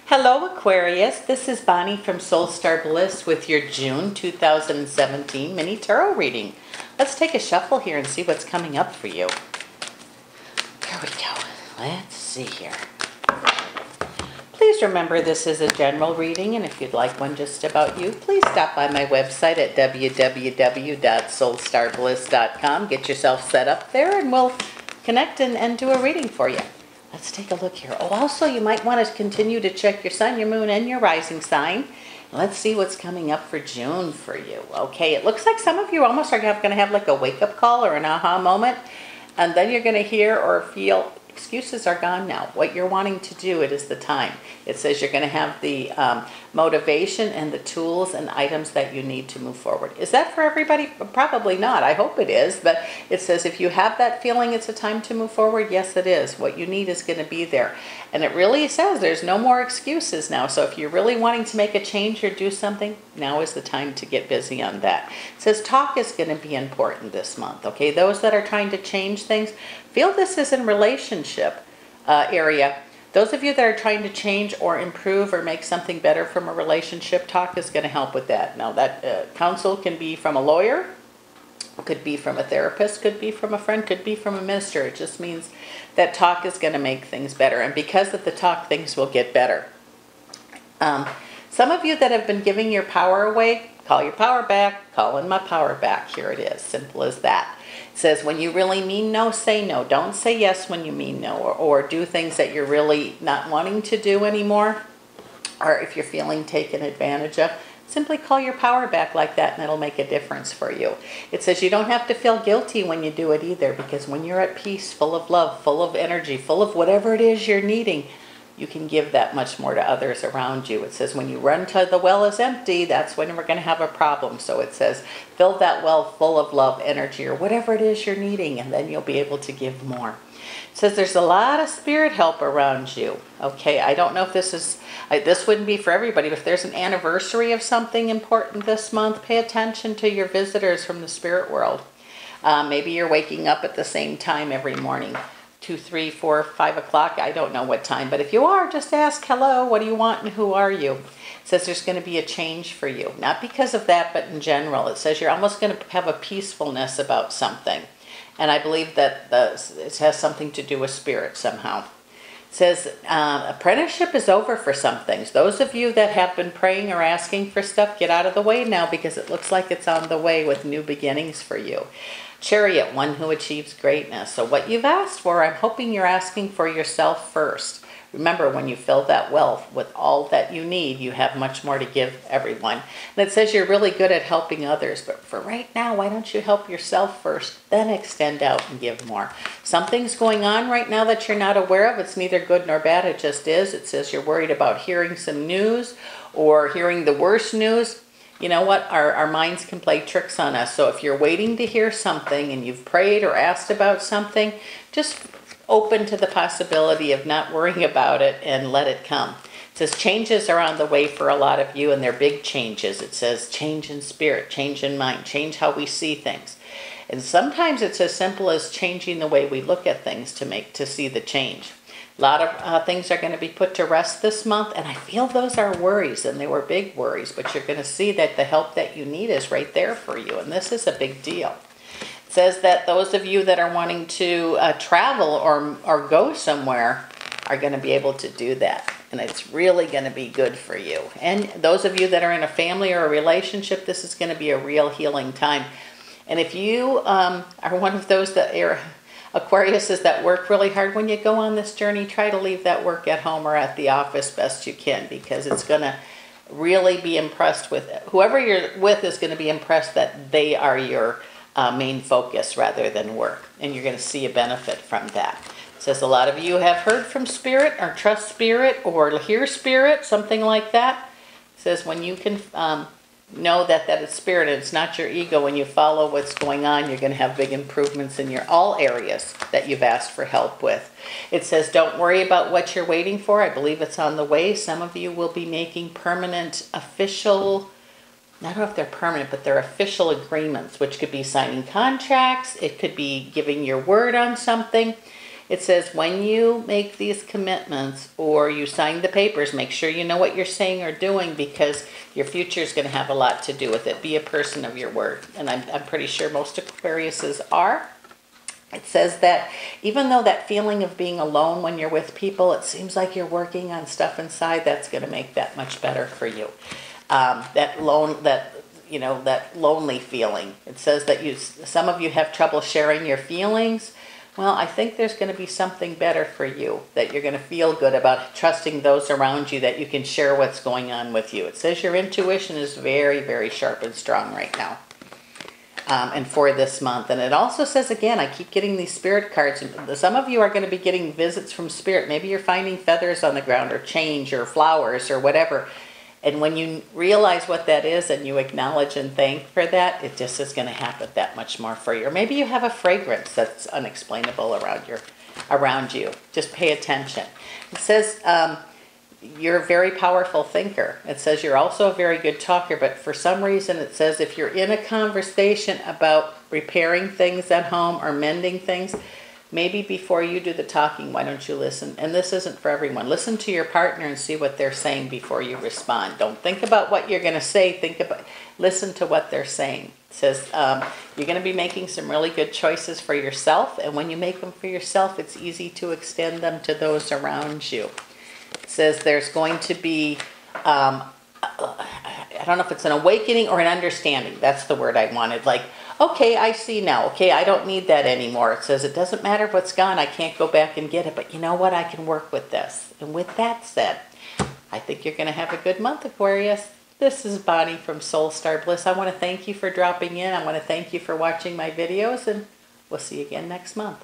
Hello Aquarius, this is Bonnie from Soulstarbliss with your June 2017 mini tarot reading. Let's take a shuffle here and see what's coming up for you. Here we go. Let's see here. Please remember this is a general reading, and if you'd like one just about you, please stop by my website at www.soulstarbliss.com. Get yourself set up there and we'll connect and do a reading for you. Let's take a look here. Oh, also, you might want to continue to check your sun, your moon, and your rising sign. Let's see what's coming up for June for you. Okay, it looks like some of you almost are going to have like a wake-up call or an aha moment, and then you're going to hear or feel excuses are gone now. What you're wanting to do, it is the time. It says you're going to have the motivation and the tools and items that you need to move forward. Is that for everybody? Probably not. I hope it is. But it says if you have that feeling it's a time to move forward, yes it is. What you need is going to be there. And it really says there's no more excuses now. So if you're really wanting to make a change or do something, now is the time to get busy on that. It says talk is going to be important this month. Okay, those that are trying to change things, feel this is in relationship area. Those of you that are trying to change or improve or make something better from a relationship, talk is going to help with that. Now that counsel can be from a lawyer, could be from a therapist, could be from a friend, could be from a minister. It just means that talk is going to make things better. And because of the talk, things will get better. Some of you that have been giving your power away, call your power back, call in my power back. Here it is, simple as that. It says when you really mean no, say no. Don't say yes when you mean no, or do things that you're really not wanting to do anymore. Or if you're feeling taken advantage of, simply call your power back like that and it'll make a difference for you. It says you don't have to feel guilty when you do it either, because when you're at peace, full of love, full of energy, full of whatever it is you're needing, you can give that much more to others around you. It says when you run to the well is empty, that's when we're going to have a problem. So it says fill that well full of love, energy, or whatever it is you're needing, and then you'll be able to give more. It says there's a lot of spirit help around you. Okay, I don't know if this wouldn't be for everybody, but if there's an anniversary of something important this month, pay attention to your visitors from the spirit world. Maybe you're waking up at the same time every morning. 2, 3, 4, 5 o'clock. I don't know what time, but if you are, just ask, hello, what do you want and who are you? It says there's going to be a change for you. Not because of that, but in general. It says you're almost going to have a peacefulness about something. And I believe that it has something to do with spirit somehow. It says apprenticeship is over for some things. Those of you that have been praying or asking for stuff, get out of the way now, because it looks like it's on the way with new beginnings for you. Chariot, one who achieves greatness. So what you've asked for, I'm hoping you're asking for yourself first. Remember, when you fill that wealth with all that you need, you have much more to give everyone. And it says you're really good at helping others, but for right now, why don't you help yourself first, then extend out and give more. Something's going on right now that you're not aware of. It's neither good nor bad, it just is. It says you're worried about hearing some news or hearing the worst news. You know what? Our minds can play tricks on us. So if you're waiting to hear something and you've prayed or asked about something, just open to the possibility of not worrying about it and let it come. It says changes are on the way for a lot of you, and they're big changes. It says change in spirit, change in mind, change how we see things. And sometimes it's as simple as changing the way we look at things to see the change. A lot of things are going to be put to rest this month, and I feel those are worries, and they were big worries, but you're going to see that the help that you need is right there for you, and this is a big deal. It says that those of you that are wanting to travel or go somewhere are going to be able to do that, and it's really going to be good for you. And those of you that are in a family or a relationship, this is going to be a real healing time. And if you are one of those that are Aquarius is that work really hard, when you go on this journey, try to leave that work at home or at the office best you can, because it's going to really be impressed with it. Whoever you're with is going to be impressed that they are your main focus rather than work, and you're going to see a benefit from that. It says a lot of you have heard from spirit or trust spirit or hear spirit, something like that. It says when you can know that it's spirit and it's not your ego, when you follow what's going on, you're going to have big improvements in all areas that you've asked for help with. It says don't worry about what you're waiting for. I believe it's on the way. Some of you will be making permanent official, I don't know if they're permanent, but they're official agreements, which could be signing contracts. It could be giving your word on something. It says when you make these commitments or you sign the papers, make sure you know what you're saying or doing, because your future is going to have a lot to do with it. Be a person of your word. And I'm pretty sure most Aquariuses are. It says that even though that feeling of being alone when you're with people, it seems like you're working on stuff inside that's going to make that much better for you. That lonely feeling. It says that some of you have trouble sharing your feelings. Well, I think there's going to be something better for you, that you're going to feel good about trusting those around you, that you can share what's going on with you. It says your intuition is very, very sharp and strong right now. And for this month. And it also says, again, I keep getting these spirit cards. Some of you are going to be getting visits from spirit. Maybe you're finding feathers on the ground or change or flowers or whatever. And when you realize what that is and you acknowledge and thank for that, it just is going to happen that much more for you. Or maybe you have a fragrance that's unexplainable around you. Just pay attention. It says you're a very powerful thinker. It says you're also a very good talker, but for some reason it says if you're in a conversation about repairing things at home or mending things, maybe before you do the talking, why don't you listen? And this isn't for everyone. Listen to your partner and see what they're saying before you respond. Don't think about what you're going to say. Listen to what they're saying. It says you're going to be making some really good choices for yourself, and when you make them for yourself, it's easy to extend them to those around you. It says there's going to be, I don't know if it's an awakening or an understanding. That's the word I wanted. Like, okay, I see now. Okay, I don't need that anymore. It says it doesn't matter what's gone. I can't go back and get it. But you know what? I can work with this. And with that said, I think you're going to have a good month, Aquarius. This is Bonnie from Soulstarbliss. I want to thank you for dropping in. I want to thank you for watching my videos. And we'll see you again next month.